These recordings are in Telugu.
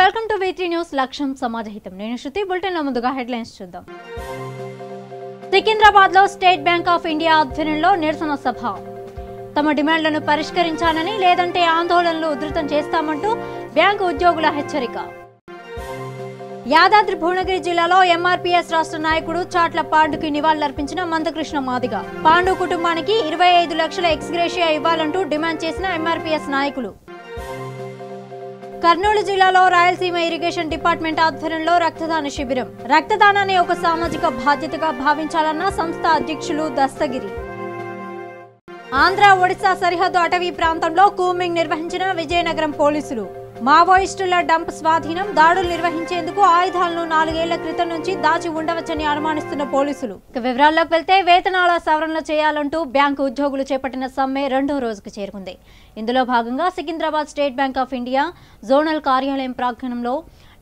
వెల్కమ్ టు V3 న్యూస్ లక్ష్యం సమాజహితం. నేను శృతి. బులెటిన్ లో ముందుగా హెడ్లైన్స్ చూద్దాం. సికింద్రాబాద్ లో స్టేట్ బ్యాంక్ ఆఫ్ ఇండియా ఆధ్వర్యంలో నిరసన సభ. తమ డిమాండ్లను పరిష్కరించాలని లేదంటే ఆందోళనలు ఉధృతం చేస్తామంటూ బ్యాంకు ఉద్యోగుల హెచ్చరిక. యాదాద్రి భువనగిరి జిల్లాలో ఎంఆర్పీఎస్ రాష్ట్ర నాయకుడు చాట్ల పాండుకి నివాళులర్పించిన మందకృష్ణ మాదిగ. పాండు కుటుంబానికి 25 లక్షల ఎక్స్గ్రేషియా ఇవ్వాలంటూ డిమాండ్ చేసిన ఎంఆర్పీఎస్ నాయకులు. కర్నూలు జిల్లాలో రాయలసీమ ఇరిగేషన్ డిపార్ట్మెంట్ ఆధ్వర్యంలో రక్తదాన శిబిరం. రక్తదానాన్ని ఒక సామాజిక బాధ్యతగా భావించాలన్న సంస్థ అధ్యక్షులు దస్తగిరి. ఆంధ్ర ఒడిశా సరిహద్దు అటవీ ప్రాంతంలో కూంబింగ్ నిర్వహించిన విజయనగరం పోలీసులు. మావోయిస్టుల డంప్ స్వాధీనం. దాడులు నిర్వహించేందుకు ఆయుధాలను 4 ఏళ్ల క్రితం నుంచి దాచి ఉండవచ్చని అనుమానిస్తున్న పోలీసులు. వివరాల్లోకి వెళ్తే వేతనాల సవరణలు చేయాలంటూ బ్యాంకు ఉద్యోగులు చేపట్టిన సమ్మె 2వ రోజుకు చేరుకుంది. ఇందులో భాగంగా Secunderabad state bank of India zonal కార్యాలయం ప్రాంగణంలో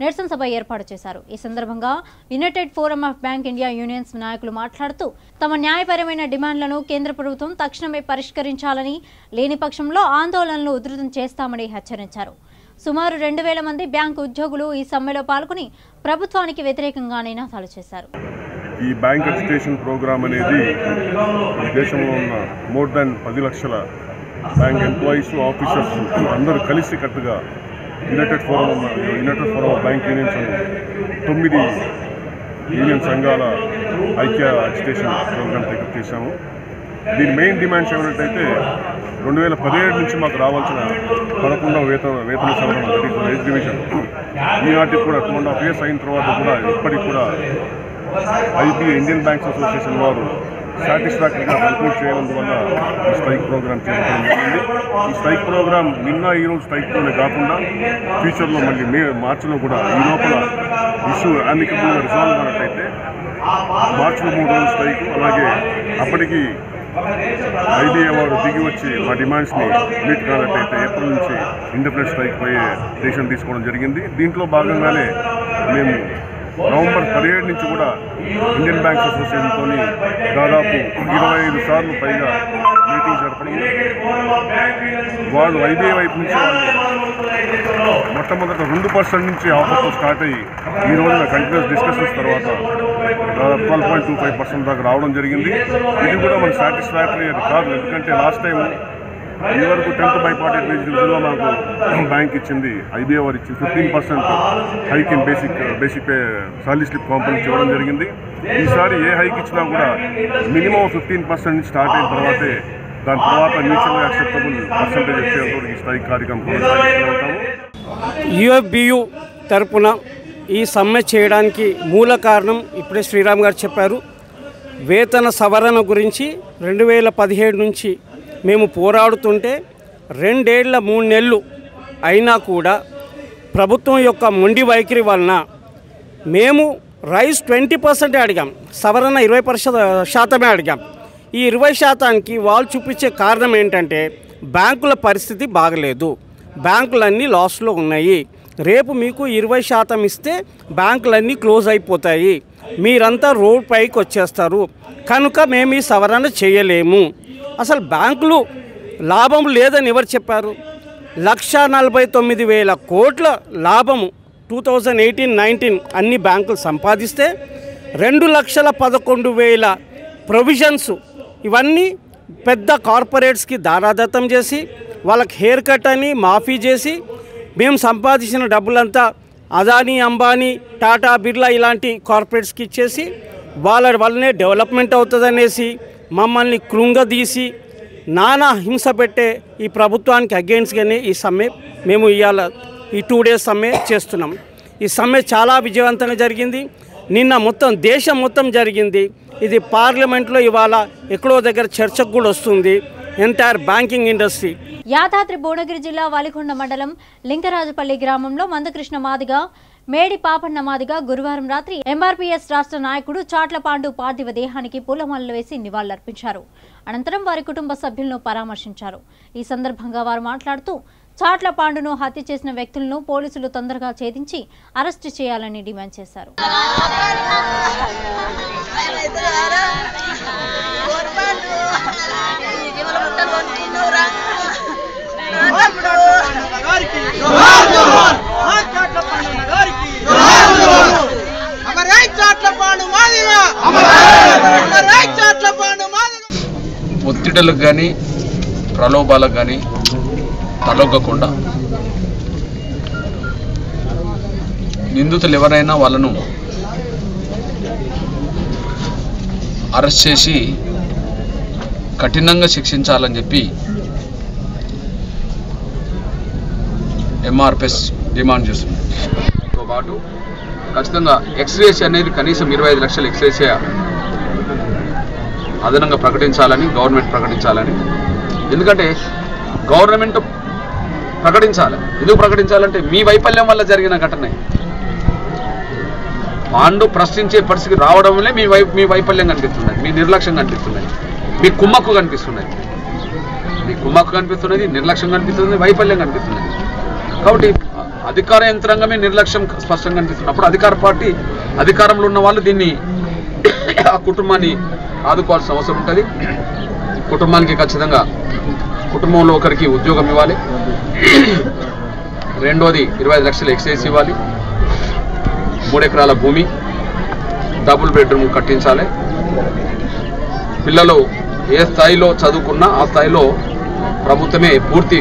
నిరసన సభ ఏర్పాటు చేశారు. ఈ సందర్భంగా United forum of bank India unions నాయకులు మాట్లాడుతూ తమ న్యాయపరమైన డిమాండ్లను కేంద్ర ప్రభుత్వం తక్షణమే పరిష్కరించాలని, లేని పక్షంలో ఆందోళనలు ఉధృతం చేస్తామని హెచ్చరించారు. సుమారు 2000 మంది బ్యాంకు ఉద్యోగులు ఈ సమ్మెలో పాల్గొని ప్రభుత్వానికి వ్యతిరేకంగా నినాదాలు చేశారు. ఈ బ్యాంక్ ఎడ్యుకేషన్ ప్రోగ్రామ్ అనేది దేశంలో ఉన్న మోర్ దాన్ 10 లక్షల బ్యాంక్ ఎంప్లాయీస్, ఆఫీసర్స్ అందరూ కలిసి కట్టుగా United forum of bank unions అని 9 యూనియన్ సంఘాల ఐక్య ఎడ్యుకేషన్ ప్రోగ్రామ్ టేకప్ చేశాము. దీని మెయిన్ డిమాండ్స్ ఏమైనట్టయితే 2017 నుంచి మాకు రావాల్సిన 11వ వేతన సవరణ ఏజ్ డివిజన్ ఈనాటికి కూడా 2.5 years అయిన తర్వాత కూడా ఇప్పటికి కూడా ఇండియన్ బ్యాంక్స్ అసోసియేషన్ వారు సాటిస్ఫాక్టరీగా కంక్లూడ్ చేయనందువల్ల ఈ స్ట్రైక్ ప్రోగ్రామ్ చేయడం జరిగింది. ఈ స్ట్రైక్ ప్రోగ్రామ్ ఈరోజు స్ట్రైక్తోనే కాకుండా ఫ్యూచర్లో మళ్ళీ మార్చిలో కూడా ఈ లోపల ఇష్యూ అమికబుల్గా రిజాల్వ్ అయినట్టయితే మార్చిలో 3 రోజులు స్ట్రైక్, అలాగే అప్పటికి IBA వారు దిగి వచ్చి మా డిమాండ్స్ని మీట్ కానట్టయితే ఏప్రిల్ నుంచి ఇండిపెండెంట్ స్ట్రైక్ పోయే డెసిషన్ తీసుకోవడం జరిగింది. దీంట్లో భాగంగానే మేము నవంబర్ 17 నుంచి కూడా ఇండియన్ బ్యాంక్స్ అసోసియేషన్తో దాదాపు 25 సార్లు పైగా మీటింగ్ జరపడం. వాళ్ళు IBA వైపు నుంచి మొట్టమొదట 2% నుంచి ఆఫర్తో స్టార్ట్ అయ్యి ఈ రోజున కంటిన్యూస్ డిస్కషన్స్ తర్వాత 12.25% దాకా రావడం జరిగింది. ఇది కూడా మనకు సాటిస్ఫాక్టరీ అది కాదు. ఎందుకంటే లాస్ట్ టైం ఈ వరకు 10th బైపార్టెడ్ వేజ్ డివిజన్లో మాకు బ్యాంక్ ఇచ్చింది, IBA వారు ఇచ్చింది 15% hike in basic pay salary slip components ఇవ్వడం జరిగింది. ఈసారి ఏ హైక్ ఇచ్చినా కూడా మినిమం 15% నుంచి స్టార్ట్ అయిన తర్వాతే దాని తర్వాత మ్యూచువల్ యాక్సెప్టబుల్ పర్సంటేజ్ వచ్చేందుకు ఈ స్ట్రైక్ కార్యక్రమం కొనసాగిస్తూ ఉంటాము. UFBU తరపున ఈ సమ్మె చేయడానికి మూల కారణం ఇప్పుడే శ్రీరామ్ గారు చెప్పారు. వేతన సవరణ గురించి 2017 నుంచి మేము పోరాడుతుంటే 2 ఏళ్ల 3 నెలలు అయినా కూడా ప్రభుత్వం యొక్క మొండి వైఖరి వలన మేము రైస్ 20% అడిగాం, సవరణ 20% అడిగాం. ఈ 20%కి వాళ్ళు చూపించే కారణం ఏంటంటే బ్యాంకుల పరిస్థితి బాగలేదు, బ్యాంకులన్నీ లాస్లో ఉన్నాయి, రేపు మీకు 20% ఇస్తే బ్యాంకులన్నీ క్లోజ్ అయిపోతాయి, మీరంతా రోడ్ పైకి వచ్చేస్తారు, కనుక మేము ఈ సవరణ చేయలేము. అసలు బ్యాంకులు లాభం లేదని ఎవరు చెప్పారు? 1,49,000 కోట్ల లాభము 2018-19 అన్ని బ్యాంకులు సంపాదిస్తే 2,11,000 ప్రొవిజన్స్ ఇవన్నీ పెద్ద కార్పొరేట్స్కి దారాదత్తం చేసి వాళ్ళకి హెయిర్ కట్ అని మాఫీ చేసి మేము సంపాదించిన డబ్బులంతా అదానీ, అంబానీ, టాటా, బిర్లా ఇలాంటి కార్పొరేట్స్కి ఇచ్చేసి వాళ్ళ వల్లనే డెవలప్మెంట్ అవుతుందనేసి మమ్మల్ని కృంగదీసి నానా హింస పెట్టే ఈ ప్రభుత్వానికి అగెయిన్స్ట్గానే ఈ సమ్మె మేము ఇవాళ ఈ 2 days సమ్మె చేస్తున్నాం. ఈ సమ్మె చాలా విజయవంతంగా జరిగింది. నిన్న మొత్తం దేశం మొత్తం జరిగింది. ఇది పార్లమెంట్లో ఇవాళ ఎక్కడో దగ్గర చర్చకు కూడా వస్తుంది. Entire banking industry. Yadadri Bhuvanagiri జిల్లా వాలికొండ మండలం లింగరాజుపల్లి గ్రామంలో మందకృష్ణ మాదిగ, మేడి పాపన్న మాదిగ గురువారం రాత్రి ఎంఆర్పీఎస్ రాష్ట్ర నాయకుడు చాట్ల పాండు పార్థివ దేహానికి పూలమాలలు వేసి నివాళులర్పించారు. అనంతరం వారి కుటుంబ సభ్యులను పరామర్శించారు. ఈ సందర్భంగా వారు మాట్లాడుతూ చాట్ల పాండును హత్య చేసిన వ్యక్తులను పోలీసులు తొందరగా ఛేదించి అరెస్టు చేయాలని డిమాండ్ చేశారు. ఒత్తిడులకు కానీ ప్రలోభాలకు కానీ తలొగ్గకుండా నిందితులు ఎవరైనా వాళ్ళను అరెస్ట్ చేసి కఠినంగా శిక్షించాలని చెప్పి ఎంఆర్పిఎస్ డిమాండ్ చేస్తుంది. తో పాటు ఖచ్చితంగా ఎక్స్రేస్ అనేది కనీసం 25 లక్షల ఎక్స్రేస్ అదనంగా ప్రకటించాలని గవర్నమెంట్ ప్రకటించాలని. ఎందుకంటే గవర్నమెంట్ ప్రకటించాలి. ఎందుకు ప్రకటించాలంటే మీ వైఫల్యం వల్ల జరిగిన ఘటన. పాండు ప్రశ్నించే పరిస్థితి రావడం వల్లే మీ వైఫల్యం కనిపిస్తున్నది, మీ నిర్లక్ష్యం కనిపిస్తున్నది, మీ కుమ్మక్కు కనిపిస్తున్నది, నిర్లక్ష్యం కనిపిస్తున్నది, వైఫల్యం కనిపిస్తున్నది. కాబట్టి అధికార యంత్రాంగమే నిర్లక్ష్యం స్పష్టంగా కనిపిస్తుంది. అప్పుడు అధికార పార్టీ అధికారంలో ఉన్న వాళ్ళు దీన్ని ఆ కుటుంబాన్ని ఆదుకోవాల్సిన అవసరం ఉంటుంది. కుటుంబానికి ఖచ్చితంగా కుటుంబంలో ఒకరికి ఉద్యోగం ఇవ్వాలి, రెండోది 25 లక్షల ఎక్సైజ్ ఇవ్వాలి, 3 ఎకరాల భూమి, డబుల్ బెడ్రూమ్ కట్టించాలి. పిల్లలు ఏ స్థాయిలో చదువుకున్నా ఆ స్థాయిలో ప్రభుత్వమే పూర్తి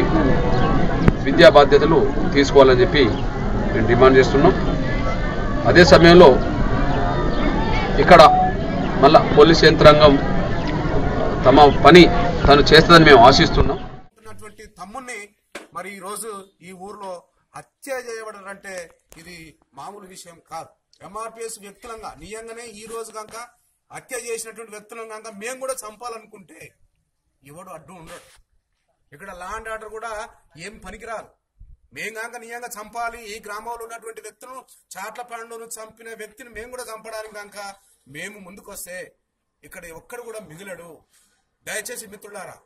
విద్యా బాధ్యతలు తీసుకోవాలని చెప్పి మేము డిమాండ్ చేస్తున్నాం. అదే సమయంలో ఇక్కడ మళ్ళా పోలీస్ యంత్రాంగం తమ పని తను చేస్తుందని మేము ఆశిస్తున్నాం. తమ్ముడిని మరి ఈరోజు ఈ ఊర్లో హత్య చేయబడారంటే ఇది మామూలు విషయం కాదు. ఎంఆర్పిఎస్ వ్యక్తులంగా నిజంగానే ఈ రోజు కనుక హత్య చేసినటువంటి వ్యక్తులను కనుక మేము కూడా చంపాలనుకుంటే ఎవడు అడ్డు ఉండడు. ఇక్కడ లా అండ్ ఆర్డర్ కూడా ఏం పనికిరాదు. మేము కనుక నిజంగా చంపాలి, ఈ గ్రామంలో ఉన్నటువంటి వ్యక్తులను చాట్లపాండును చంపిన వ్యక్తిని మేము కూడా చంపడానికి కనుక మేము ముందుకొస్తే ఇక్కడ ఒక్కడు కూడా మిగిలడు. దయచేసి మిత్రులారా,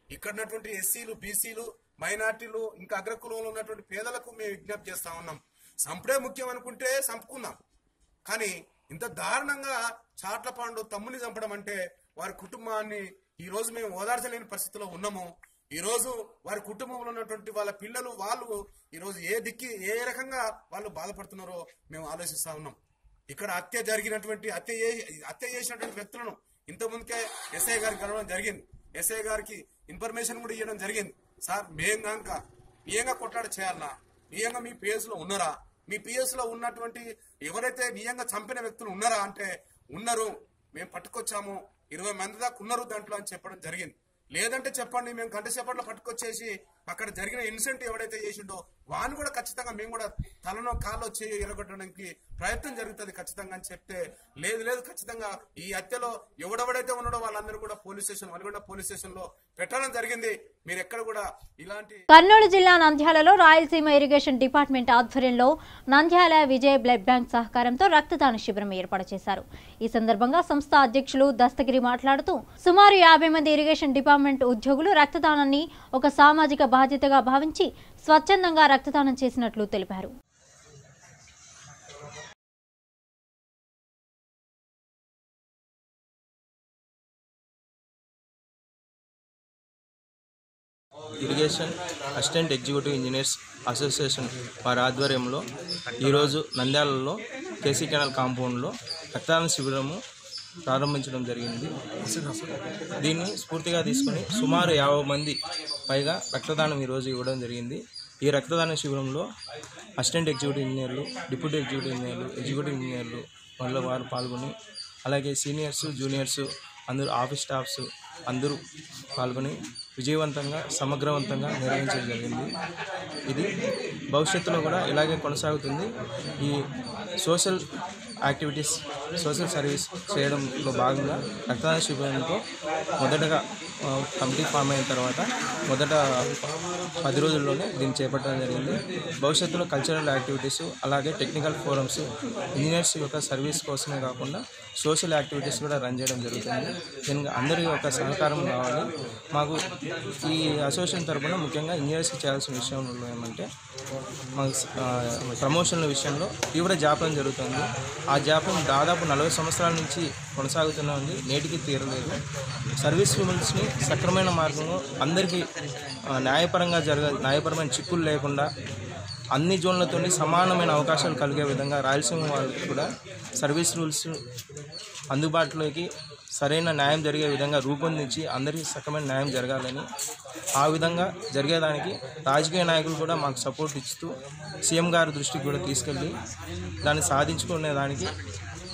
ఇక్కడ ఉన్నటువంటి ఎస్సీలు, బీసీలు, మైనార్టీలు, ఇంకా అగ్రకులంలో ఉన్నటువంటి పేదలకు మేము విజ్ఞప్తి చేస్తా ఉన్నాం. సంపడే ముఖ్యం అనుకుంటే చంపుకుందాం, కానీ ఇంత దారుణంగా చాట్లపాండు తమ్ముని చంపడం అంటే వారి కుటుంబాన్ని ఈ రోజు మేము ఓదార్చలేని పరిస్థితిలో ఉన్నాము. ఈ రోజు వారి కుటుంబంలో ఉన్నటువంటి వాళ్ళ పిల్లలు వాళ్ళు ఈ రోజు ఏ రకంగా వాళ్ళు బాధపడుతున్నారో మేము ఆలోచిస్తా ఉన్నాం. ఇక్కడ హత్య చేసినటువంటి వ్యక్తులను ఇంతకుముందుకే ఎస్ఐ గారికి కలవడం జరిగింది. ఎస్ఐ గారికి ఇన్ఫర్మేషన్ కూడా ఇవ్వడం జరిగింది. సార్ మేము కనుక నియంగా కొట్లాడ చేయాలన్నా, నియంగా మీ పిఎస్ లో ఉన్నారా, మీ పిఎస్ లో ఉన్నటువంటి ఎవరైతే నియంగా చంపిన వ్యక్తులు ఉన్నారా అంటే ఉన్నారు, మేము పట్టుకొచ్చాము, 20 మంది దాకా ఉన్నారు దాంట్లో అని చెప్పడం జరిగింది. లేదంటే చెప్పండి, మేము గంట సేపట్లో పట్టుకొచ్చేసి అక్కడ జరిగిన ఇన్సిడెంట్ ఎవడైతే చేసిండో వాడిని కూడా ఖచ్చితంగా మేము కూడా తలనో కాల్లో చేయి ఎరగొట్టడానికి ప్రయత్నం జరుగుతుంది ఖచ్చితంగా అని చెప్తే, లేదు ఖచ్చితంగా ఈ హత్యలో ఎవడెవడైతే ఉన్నాడో వాళ్ళందరూ కూడా వనగొండ పోలీస్ స్టేషన్ లో పెట్టడం జరిగింది. మీరు ఎక్కడ కూడా ఇలాంటి. కర్నూలు జిల్లా నంద్యాలలో రాయలసీమ ఇరిగేషన్ డిపార్ట్మెంట్ ఆధ్వర్యంలో నంద్యాల విజయ్ బ్లడ్ బ్యాంక్ సహకారంతో రక్తదాన శిబిరం ఏర్పాటు చేశారు. ఈ సందర్భంగా సంస్థ అధ్యక్షులు దస్తగిరి మాట్లాడుతూ సుమారు 50 మంది ఇరిగేషన్ డిపార్ట్మెంట్ ఉద్యోగులు రక్తదానాన్ని ఒక సామాజిక బాధ్యతగా భావించి స్వచ్ఛందంగా రక్తదానం చేసినట్లు తెలిపారు. Irrigation assistant executive engineers association వారి ఆధ్వర్యంలో ఈరోజు నంద్యాలలో కేసీ కెనాల్ కాంపౌండ్లో రక్తదాన శిబిరము ప్రారంభించడం జరిగింది. దీన్ని స్ఫూర్తిగా తీసుకొని సుమారు 50 మంది పైగా రక్తదానం ఈరోజు ఇవ్వడం జరిగింది. ఈ రక్తదాన శిబిరంలో అసిస్టెంట్ ఎగ్జిక్యూటివ్ ఇంజనీర్లు, డిప్యూటీ ఎగ్జిక్యూటివ్ ఇంజనీర్లు, ఎగ్జిక్యూటివ్ ఇంజనీర్లు వల్ల వారు పాల్గొని, అలాగే సీనియర్సు, జూనియర్సు అందరూ, ఆఫీస్ స్టాఫ్స్ అందరూ పాల్గొని విజయవంతంగా సమగ్రవంతంగా నిర్వహించడం జరిగింది. ఇది భవిష్యత్తులో కూడా ఇలాగే కొనసాగుతుంది. ఈ సోషల్ యాక్టివిటీస్, సోషల్ సర్వీస్ చేయడంలో భాగంగా రక్తదాన శిబిరంతో మొదటగా కమిటీ ఫామ్ అయిన తర్వాత మొదట 10 రోజుల్లోనే దీన్ని చేపట్టడం జరిగింది. భవిష్యత్తులో కల్చరల్ యాక్టివిటీస్, అలాగే టెక్నికల్ ఫోరమ్స్, ఇంజనీర్స్ యొక్క సర్వీస్ కోసమే కాకుండా సోషల్ యాక్టివిటీస్ కూడా రన్ చేయడం జరుగుతుంది. దీనికి అందరి యొక్క సహకారం కావాలి. మాకు ఈ అసోసియేషన్ తరఫున ముఖ్యంగా ఇంజనీర్స్కి చేయాల్సిన విషయంలో ఏమంటే మాకు ప్రమోషన్ల విషయంలో తీవ్ర జాప్యం జరుగుతుంది. ఆ జాప్యం దాదాపు 40 సంవత్సరాల నుంచి కొనసాగుతూనే ఉంది, నేటికి తీరలేదు. సర్వీస్ హ్యూమన్స్ని సక్రమైన మార్గంలో అందరికీ న్యాయపరమైన చిక్కులు లేకుండా అన్ని జోన్లతో సమానమైన అవకాశాలు కలిగే విధంగా రాయలసీమ వాళ్ళకి కూడా సర్వీస్ రూల్స్ అందుబాటులోకి సరైన న్యాయం జరిగే విధంగా రూపొందించి అందరికీ సకమైన న్యాయం జరగాలని, ఆ విధంగా జరిగేదానికి రాజకీయ నాయకులు కూడా మాకు సపోర్ట్ ఇస్తూ సీఎం గారి దృష్టికి కూడా తీసుకెళ్ళి దాన్ని సాధించుకునేదానికి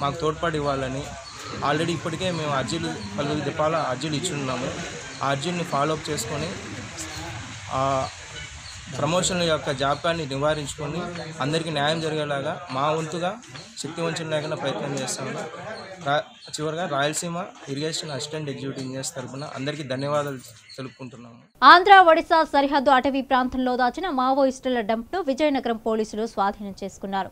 మాకు తోడ్పాటు ఇవ్వాలని ఆల్రెడీ ఇప్పటికే మేము పలు దఫాల అర్జీలు ఇచ్చున్నాము. ఆ అర్జీని ఫాలోఅప్ చేసుకొని ప్రమోషన్ల యొక్క జాప్యాన్ని నివారించుకొని అందరికీ న్యాయం జరిగేలాగా మా వంతుగా శక్తి వంచన లేకుండా ప్రయత్నం చేస్తాము. చివరిగా Rayalaseema irrigation assistant executive engineers తరఫున అందరికీ ధన్యవాదాలు తెలుపుకుంటున్నాము. ఆంధ్ర ఒడిశా సరిహద్దు అటవీ ప్రాంతంలో దాచిన మావోయిస్టుల డంప్ను విజయనగరం పోలీసులు స్వాధీనం చేసుకున్నారు.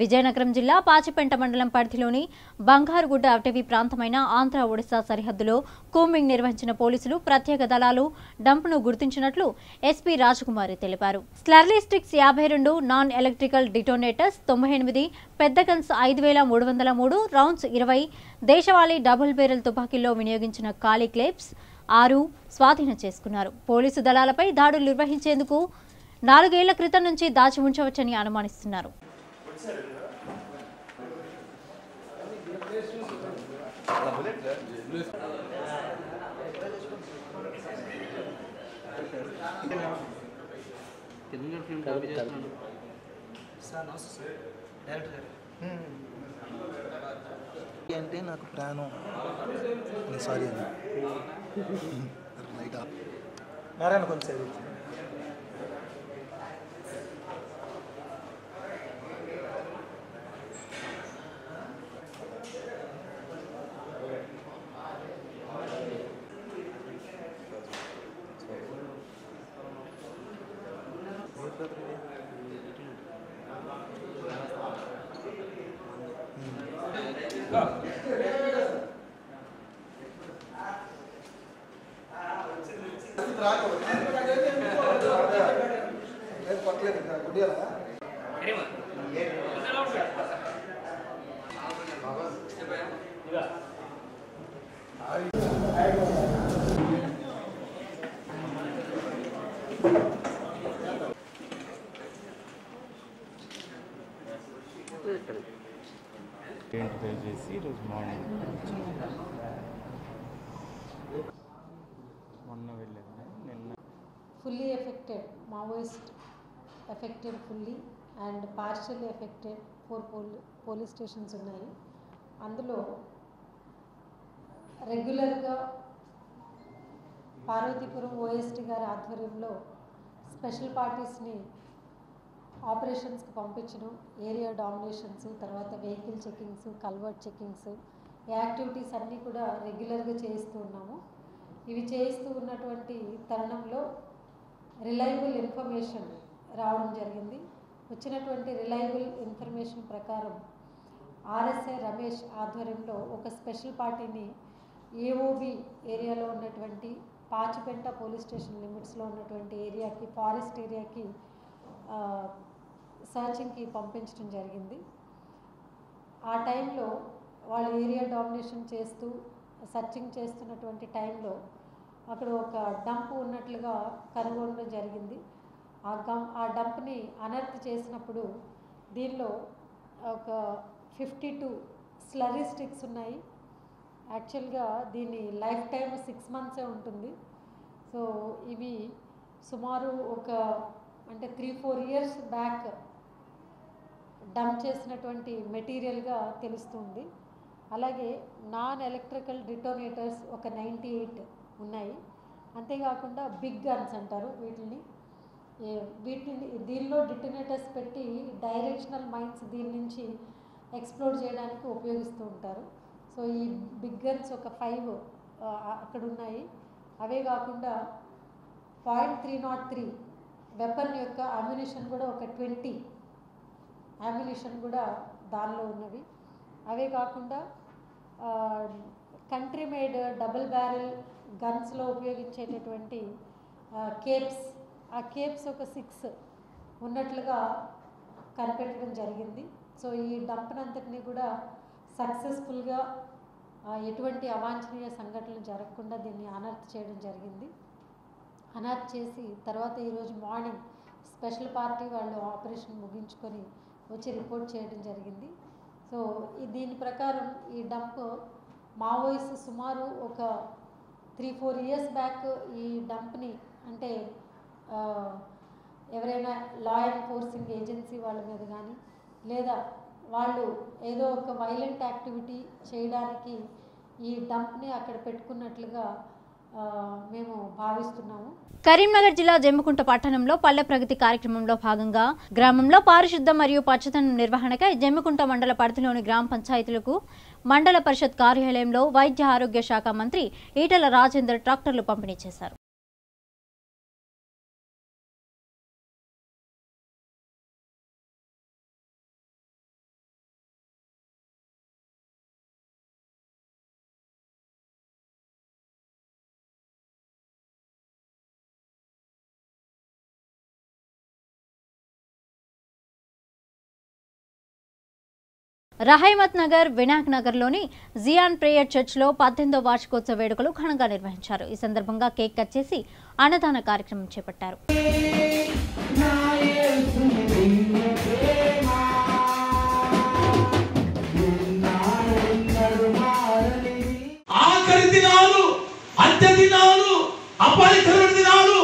విజయనగరం జిల్లా పాచిపెంట మండలం పరిధిలోని బంగారుగుడ్డ అటవీ ప్రాంతమైన ఆంధ్ర ఒడిశా సరిహద్దులో కూంబింగ్ నిర్వహించిన పోలీసులు ప్రత్యేక దళాలు డంప్ను గుర్తించినట్లు ఎస్పీ రాజకుమారి తెలిపారు. స్లర్లీ స్టిక్స్ 52, నాన్ ఎలక్ట్రికల్ డిటోనేటర్స్ 98, పెద్ద గన్స్ 5303, రౌండ్స్ 20, దేశవాళీ డబుల్ బేరెల్ తుపాకీల్లో వినియోగించిన ఖాళీ క్లేప్స్ 6 స్వాధీనం చేసుకున్నారు. పోలీసు దళాలపై దాడులు నిర్వహించేందుకు 4 ఏళ్ల క్రితం నుంచి దాచి ఉంచవచ్చని అనుమానిస్తున్నారు. అంటే నాకు ప్రాణం సారీ నారాయణ కొంచెం చేసి ఈరోజు మార్నింగ్ మొన్న వెళ్ళాను. నిన్న fully affected, Maoist affected fully and partially affected 4 police stations ఉన్నాయి. అందులో రెగ్యులర్గా పార్వతీపురం ఓఎస్టీ గారి ఆధ్వర్యంలో స్పెషల్ పార్టీస్ని ఆపరేషన్స్కి పంపించడం, ఏరియా డామినేషన్స్, తర్వాత vehicle checkings, culvert checkings, activities అన్నీ కూడా రెగ్యులర్గా చేస్తూ ఉన్నాము. ఇవి చేస్తూ ఉన్నటువంటి తరుణంలో రిలయబుల్ ఇన్ఫర్మేషన్ రావడం జరిగింది. వచ్చినటువంటి రిలయబుల్ ఇన్ఫర్మేషన్ ప్రకారం ఆర్ఎస్ఐ రమేష్ ఆధ్వర్యంలో ఒక స్పెషల్ పార్టీని ఏఓబి ఏరియాలో ఉన్నటువంటి పాచిపెంట పోలీస్ స్టేషన్ లిమిట్స్లో ఉన్నటువంటి ఏరియాకి, ఫారెస్ట్ ఏరియాకి సర్చింగ్కి పంపించడం జరిగింది. ఆ టైంలో వాళ్ళు ఏరియా డామినేషన్ చేస్తూ సర్చింగ్ చేస్తున్నటువంటి టైంలో అక్కడ ఒక డంప్ ఉన్నట్లుగా కనుగొనడం జరిగింది. ఆ డంప్ని అనర్త్ చేసినప్పుడు దీనిలో ఒక 52 స్లరీ స్టిక్స్ ఉన్నాయి. యాక్చువల్గా దీని లైఫ్ టైం 6 months ఉంటుంది. సో ఇవి సుమారు ఒక అంటే 3-4 years బ్యాక్ డంప్ చేసినటువంటి మెటీరియల్గా తెలుస్తుంది. అలాగే నాన్ ఎలక్ట్రికల్ డిటోనేటర్స్ ఒక 98 ఉన్నాయి. అంతేకాకుండా బిగ్ గన్స్ అంటారు వీటిని. దీనిలో డిటోనేటర్స్ పెట్టి డైరెక్షనల్ మైన్స్ దీని నుంచి ఎక్స్ప్లోర్ చేయడానికి ఉపయోగిస్తూ ఉంటారు. సో ఈ బిగ్ గన్స్ ఒక 5 అక్కడ ఉన్నాయి. అవే కాకుండా .303 వెపన్ యొక్క అమ్యునిషన్ కూడా ఒక 20 అమ్యునిషన్ కూడా దానిలో ఉన్నవి. అవే కాకుండా కంట్రీ మేడ్ డబుల్ బ్యారెల్ గన్స్లో ఉపయోగించేటటువంటి కేప్స్, ఆ కేప్స్ ఒక 6 ఉన్నట్లుగా కనిపెట్టడం జరిగింది. సో ఈ డంప్నంతటినీ కూడా సక్సెస్ఫుల్గా ఎటువంటి అవాంఛనీయ సంఘటనలు జరగకుండా దీన్ని అనర్త్ చేయడం జరిగింది. అనర్త్ చేసి తర్వాత ఈరోజు మార్నింగ్ స్పెషల్ పార్టీ వాళ్ళు ఆపరేషన్ ముగించుకొని వచ్చి రిపోర్ట్ చేయడం జరిగింది. సో దీని ప్రకారం ఈ డంప్ మావోయిస్ట్ సుమారు ఒక 3-4 years బ్యాక్ ఈ డంప్ని అంటే ఎవరైనా లా ఎన్ఫోర్సింగ్ ఏజెన్సీ వాళ్ళ మీద కానీ లేదా వాళ్ళు ఏదో ఒక వైలెంట్ యాక్టివిటీ చేయడానికి ఈ డంప్ని అక్కడ పెట్టుకున్నట్లుగా మేము భావిస్తున్నాము. కరీంనగర్ జిల్లా జమ్మికుంట పట్టణంలో పల్లె ప్రగతి కార్యక్రమంలో భాగంగా గ్రామంలో పారిశుద్ధం మరియు పచ్చదనం నిర్వహణకై జమ్మికుంట మండల పరిధిలోని గ్రామ పంచాయతీలకు మండల పరిషత్ కార్యాలయంలో వైద్య ఆరోగ్య శాఖ మంత్రి ఈటెల రాజేందర్ ట్రాక్టర్లు పంపిణీ చేశారు. రహైమత్ నగర్ వినాయక్ నగర్లోని జియాన్ ప్రేయర్ చర్చ్లో 18వ వార్షికోత్సవ వేడుకలు ఘనంగా నిర్వహించారు. ఈ సందర్భంగా కేక్ కట్ చేసి అన్నదాన కార్యక్రమం చేపట్టారు. ఆఖరి దినాలు, అంత్య దినాలు, అపాయకరమైన దినాలు,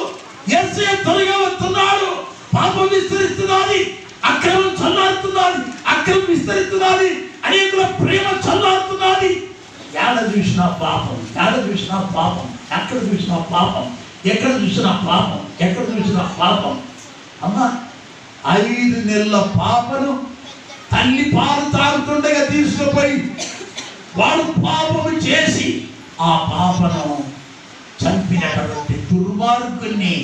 యేసయ్య త్వరగా వస్తున్నాడు. పాపం విస్తరిస్తున్నది, అక్రమం చల్లారుతున్నది, అక్రమం విస్తరిస్తున్నది, అనేకుల ప్రేమ చల్లారుతున్నది. ఎక్కడ చూసినా పాపం, ఎక్కడ చూసినా పాపం, ఎక్కడ చూసినా పాపం, ఎక్కడ చూసినా పాపం, ఎక్కడ చూసినా పాపం. అమ్మా 5 నెలల పాపను తల్లి పాలు తాగుతుండగా తీసుకుపోయి వాడు పాపము చేసి ఆ పాపను చంపినటువంటి దుర్మార్గుల్ని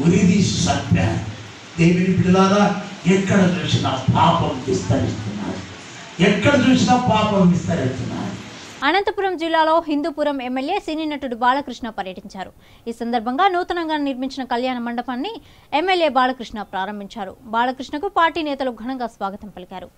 ఉరిదీసి చంపారు. దేవుని బిడ్డలారా, ఎక్కడ చూసినా పాపం విస్తరిస్తున్నారు, ఎక్కడ చూసినా పాపం విస్తరిస్తున్నారు. అనంతపురం జిల్లాలో హిందూపురం ఎమ్మెల్యే సినీ నటుడు బాలకృష్ణ పర్యటించారు. ఈ సందర్భంగా నూతనంగా నిర్మించిన కళ్యాణ మండపాన్ని ఎమ్మెల్యే బాలకృష్ణ ప్రారంభించారు. బాలకృష్ణకు పార్టీ నేతలు ఘనంగా స్వాగతం పలికారు.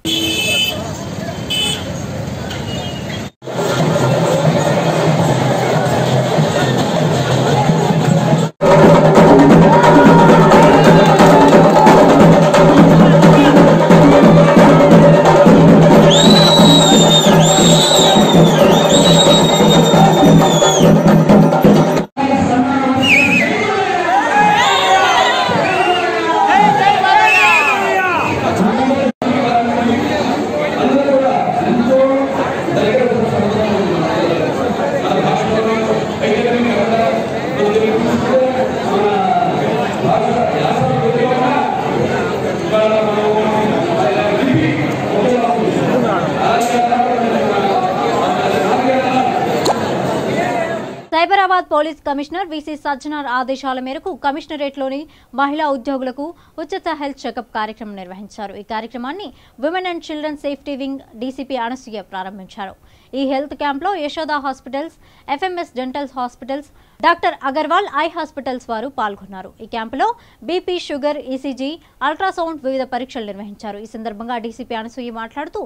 Cyberabad police commissioner VC Sajjanar ఆదేశాల మేరకు కమిషనరేట్లోని మహిళా ఉద్యోగులకు ఉచిత హెల్త్ చెకప్ కార్యక్రమం నిర్వహించారు. ఈ కార్యక్రమాన్ని women and children safety wing DCP Anasuya ప్రారంభించారు. ఈ హెల్త్ క్యాంప్లో Yashoda hospitals, FMS dental hospitals, doctor Agarwal eye hospitals వారు పాల్గొన్నారు. ఈ క్యాంపులో బీపీ, షుగర్, ఈసీజీ, అల్ట్రాసౌండ్ వివిధ పరీక్షలు నిర్వహించారు. ఈ సందర్భంగా డీసీపీ అనసూయ మాట్లాడుతూ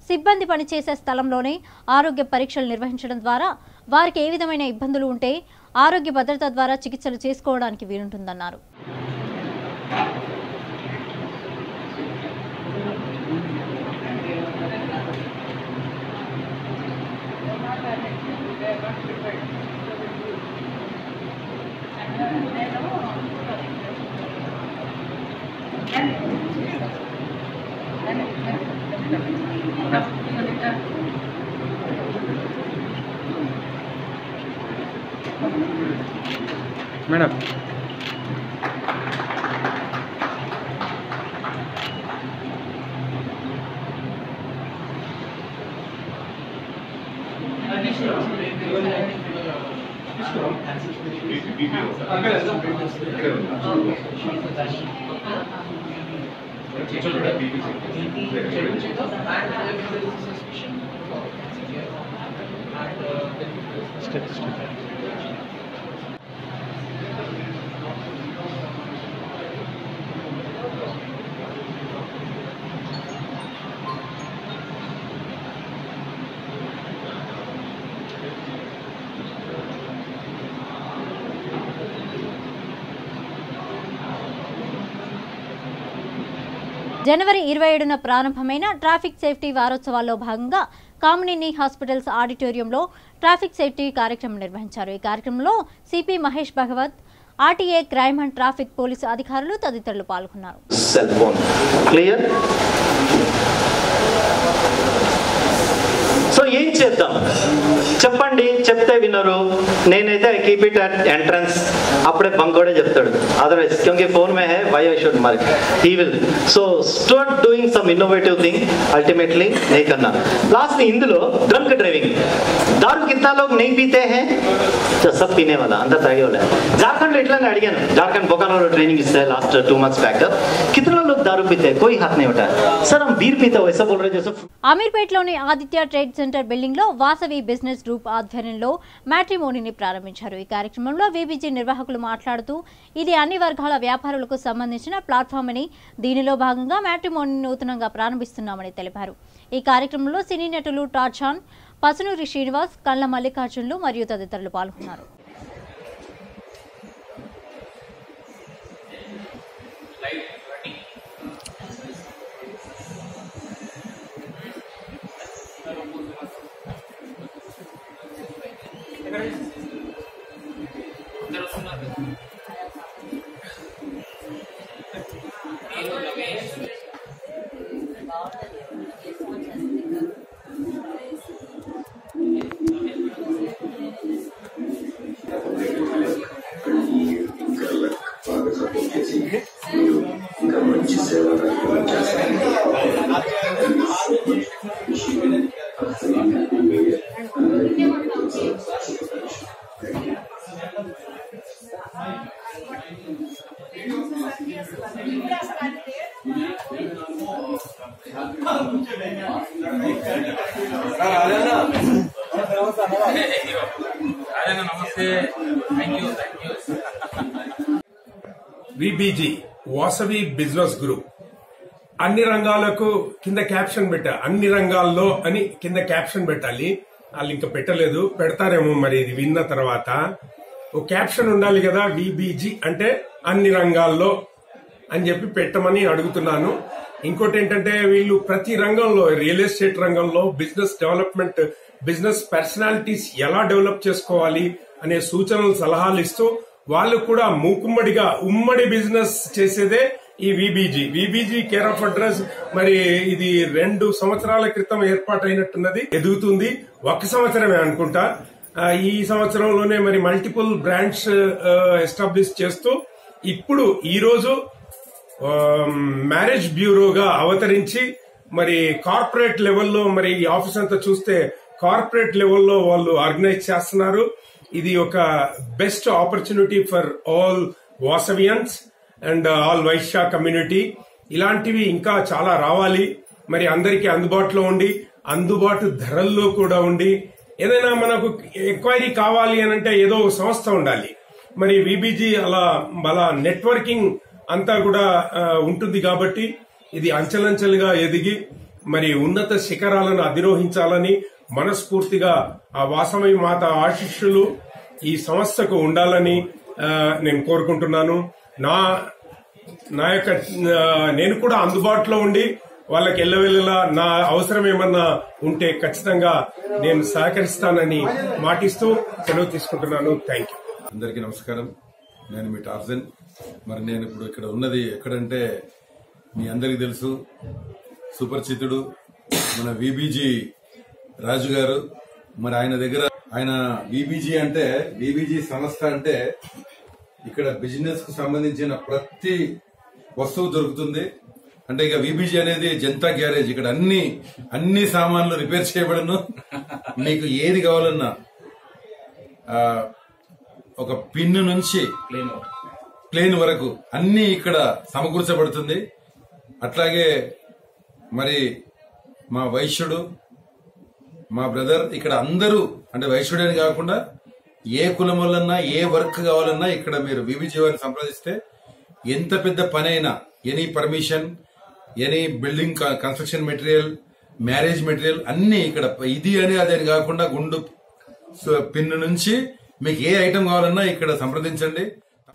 సిబ్బంది పనిచేసే స్థలంలోనే ఆరోగ్య పరీక్షలు నిర్వహించడం ద్వారా వారికి ఏ విధమైన ఇబ్బందులు ఉంటే ఆరోగ్య భద్రత ద్వారా చికిత్సలు చేసుకోవడానికి వీలుంటుందన్నారు. మేడం జనవరి 27న ప్రారంభమైన ట్రాఫిక్ సేఫ్టీ వారోత్సవాల్లో భాగంగా కామినేని హాస్పిటల్స్ ఆడిటోరియంలో ట్రాఫిక్ సేఫ్టీ కార్యక్రమం నిర్వహించారు. ఈ కార్యక్రమంలో CP Mahesh Bhagwat, RTA, crime and traffic police అధికారులు తదితరులు పాల్గొన్నారు. సో ఏం చేద్దాం చెప్పండి, చెప్తే వినరు. నేనైతే కీప్ ఇట్ అట్ ఎంట్రన్స్, అప్పుడే బంక్ కూడా చెప్తాడు. అదర్వైజ్ క్योंकि फोन में है why I should mark he will. so start doing some innovative thing, ultimately नहीं करना. lastly इंदुलो ड्रंक ड्राइविंग, दारू कितना लोग नहीं पीते हैं? तो सब पीने वाला, अंदर तागे वाला. झारखंड इतना अड़िगन, झारखंड बोकारो ट्रेनिंग इससे लास्ट 2 months बैक, कितना लोग दारू पीते हैं? कोई हाथ नहीं उठाया. सर हम बीर पीते हो ऐसा बोल रहे जैसे. అమీర్పేటలోని ఆదిత్య ట్రేడ్ సెంటర్ బిల్డింగ్ లో వాసవి బిజినెస్ గ్రూప్ ఆధ్వర్యంలో మ్యాట్రిమోనీని ప్రారంభించారు. ఈ కార్యక్రమంలో వీబీజీ నిర్వాహకులు మాట్లాడుతూ ఇది అన్ని వర్గాల వ్యాపారులకు సంబంధించిన ప్లాట్ఫామ్ అని, దీనిలో భాగంగా మ్యాట్రిమోనీని నూతనంగా ప్రారంభిస్తున్నామని తెలిపారు. ఈ కార్యక్రమంలో సినీ నటులు టార్చాన్, పసునూరి శ్రీనివాస్, కళ్ళ మల్లికార్జునులు మరియు తదితరులు పాల్గొన్నారు. విబీజీ వాసవి బిజినెస్ గ్రూప్ అన్ని రంగాలకు కింద క్యాప్షన్ పెట్టా, అన్ని రంగాల్లో అని కింద క్యాప్షన్ పెట్టాలి. వాళ్ళు ఇంకా పెట్టలేదు, పెడతారేమో మరి ఇది విన్న తర్వాత. ఓ క్యాప్షన్ ఉండాలి కదా, విబీజీ అంటే అన్ని రంగాల్లో అని చెప్పి పెట్టమని అడుగుతున్నాను. ఇంకోటి ఏంటంటే వీళ్ళు ప్రతి రంగంలో, రియల్ ఎస్టేట్ రంగంలో బిజినెస్ డెవలప్మెంట్, బిజినెస్ పర్సనాలిటీస్ ఎలా డెవలప్ చేసుకోవాలి అనే సూచనలు, సలహాలు ఇస్తూ వాళ్ళు కూడా మూకుమ్మడిగా ఉమ్మడి బిజినెస్ చేసేదే ఈ విబీజీ కేర్ ఆఫ్ అడ్రస్. మరి ఇది 2 సంవత్సరాల క్రితం ఏర్పాటైనట్టున్నది, ఎదుగుతుంది. 1 సంవత్సరమే అనుకుంటా. ఈ సంవత్సరంలోనే మరి మల్టిపుల్ బ్రాంచ్ ఎస్టాబ్లిష్ చేస్తూ ఇప్పుడు ఈ రోజు మ్యారేజ్ బ్యూరోగా అవతరించి మరి కార్పొరేట్ లెవెల్లో, మరి ఈ ఆఫీస్ అంతా చూస్తే కార్పొరేట్ లెవెల్లో వాళ్ళు ఆర్గనైజ్ చేస్తున్నారు. ఇది ఒక best opportunity for all Vasavians and all Vaishya community. ఇలాంటివి ఇంకా చాలా రావాలి. మరి అందరికీ అందుబాటులో ఉండి, అందుబాటు ధరల్లో కూడా ఉండి, ఏదైనా మనకు ఎంక్వైరీ కావాలి అని అంటే ఏదో సంస్థ ఉండాలి. మరి విబీజీ అలా నెట్వర్కింగ్ అంతా కూడా ఉంటుంది కాబట్టి ఇది అంచెలంచెలుగా ఎదిగి మరి ఉన్నత శిఖరాలను అధిరోహించాలని మనస్ఫూర్తిగా ఆ వాసవి మాత ఆశీస్సులు ఈ సంస్థకు ఉండాలని నేను కోరుకుంటున్నాను. నా యొక్క నేను కూడా అందుబాటులో ఉండి వాళ్ళకి ఎల్లవెల్లలా నా అవసరం ఏమన్నా ఉంటే ఖచ్చితంగా నేను సహకరిస్తానని మాటిస్తూ సెలవు తీసుకుంటున్నాను. Thank you. అందరికీ నమస్కారం. నేను మీ టార్జన్. మరి నేను ఇప్పుడు ఇక్కడ ఉన్నది ఎక్కడంటే మీ అందరికీ తెలుసు, సుపరిచితుడు మన విబీజీ రాజు గారు. మరి ఆయన దగ్గర ఆయన విబీజీ సంస్థ అంటే ఇక్కడ బిజినెస్ కు సంబంధించిన ప్రతి వస్తువు దొరుకుతుంది. అంటే ఇక విబీజీ అనేది జనతా గ్యారేజ్. ఇక్కడ అన్ని సామాన్లు రిపేర్ చేయబడను. మీకు ఏది కావాలన్నా ఒక పిన్ను నుంచి ప్లేన్ వరకు అన్ని ఇక్కడ సమకూర్చబడుతుంది. అట్లాగే మరి మా వైశ్యుడు, మా బ్రదర్ ఇక్కడ అందరూ, అంటే వైశ్యుడని కాకుండా ఏ కులం వల్లన్నా ఏ వర్క్ కావాలన్నా ఇక్కడ మీరు విబీజీ వారిని సంప్రదిస్తే ఎంత పెద్ద పని అయినా, any permission, any building construction material, marriage material అన్ని ఇక్కడ ఇది అని అదేని కాకుండా గుండు పిన్ను నుంచి మీకు ఏ ఐటమ్ కావాలన్నా ఇక్కడ సంప్రదించండి.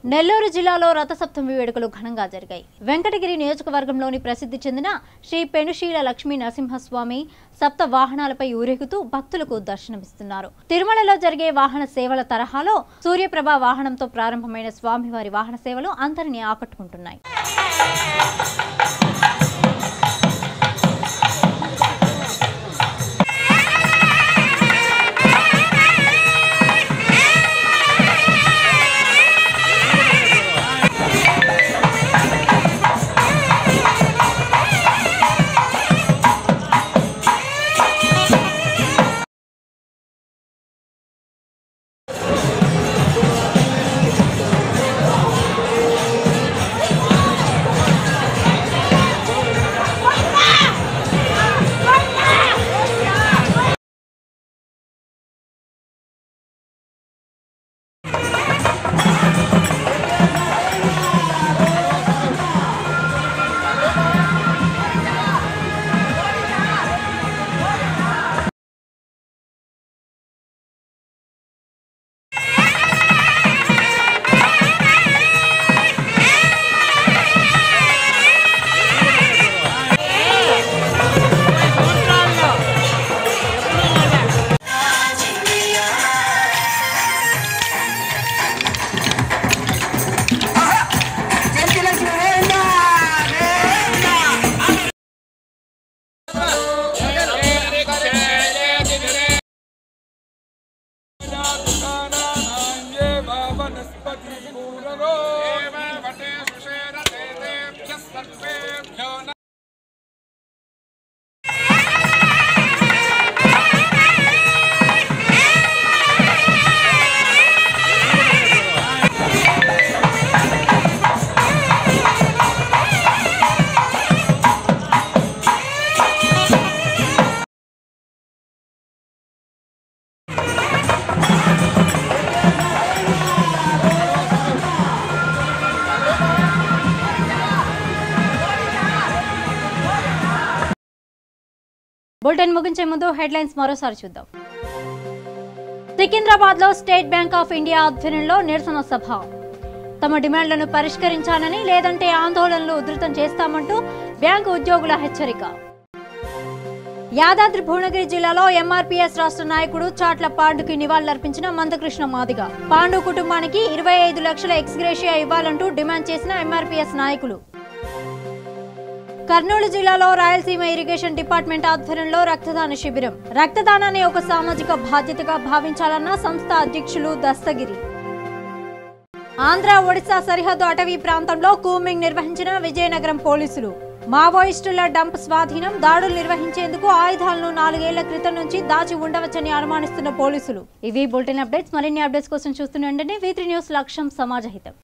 నెల్లూరు జిల్లాలో రథసప్తమి వేడుకలు ఘనంగా జరిగాయి. వెంకటగిరి నియోజకవర్గంలోని ప్రసిద్ధి చెందిన శ్రీ పెనుశీల లక్ష్మీ నరసింహస్వామి సప్త వాహనాలపై ఊరేగుతూ భక్తులకు దర్శనమిస్తున్నారు. తిరుమలలో జరిగే వాహన సేవల తరహాలో సూర్యప్రభ వాహనంతో ప్రారంభమైన స్వామివారి వాహన సేవలు అందరినీ ఆకట్టుకుంటున్నాయి. బులెటిన్ ముగించే ముందు హెడ్లైన్స్ మరోసారి చూద్దాం. సికింద్రాబాద్ లో స్టేట్ బ్యాంక్ ఆఫ్ ఇండియా ఆధ్వర్యంలో నిరసన సభ. తమ డిమాండ్లను పరిష్కరించాలని లేదంటే ఆందోళనలు ఉధృతం చేస్తామంటూ బ్యాంకు ఉద్యోగుల హెచ్చరిక. యాదాద్రి భువనగిరి జిల్లాలో ఎంఆర్పీఎస్ రాష్ట్ర నాయకుడు చాట్ల పాండుకి నివాళులర్పించిన మందకృష్ణ మాదిగ. పాండు కుటుంబానికి 25 లక్షల ఎక్స్గ్రేషియా ఇవ్వాలంటూ డిమాండ్ చేసిన ఎంఆర్పీఎస్ నాయకులు. కర్నూలు జిల్లాలో రాయలసీమ ఇరిగేషన్ డిపార్ట్మెంట్ ఆధ్వర్యంలో రక్తదాన శిబిరం. రక్తదానాన్ని ఒక సామాజిక బాధ్యతగా భావించాలన్న సంస్థ అధ్యక్షులు దస్తగిరి. ఆంధ్ర ఒడిశా సరిహద్దు అటవీ ప్రాంతంలో కూంబింగ్ నిర్వహించిన విజయనగరం పోలీసులు. మావోయిస్టుల డంప్ స్వాధీనం. దాడులు నిర్వహించేందుకు ఆయుధాలను 4 ఏళ్ల క్రితం నుంచి దాచి ఉండవచ్చని అనుమానిస్తున్న పోలీసులు. ఇవి బులెటిన్ అప్డేట్స్. మరిన్ని అప్డేట్స్ కోసం చూస్తూనే ఉండండి V3 న్యూస్. లక్ష్యం సమాజహితం.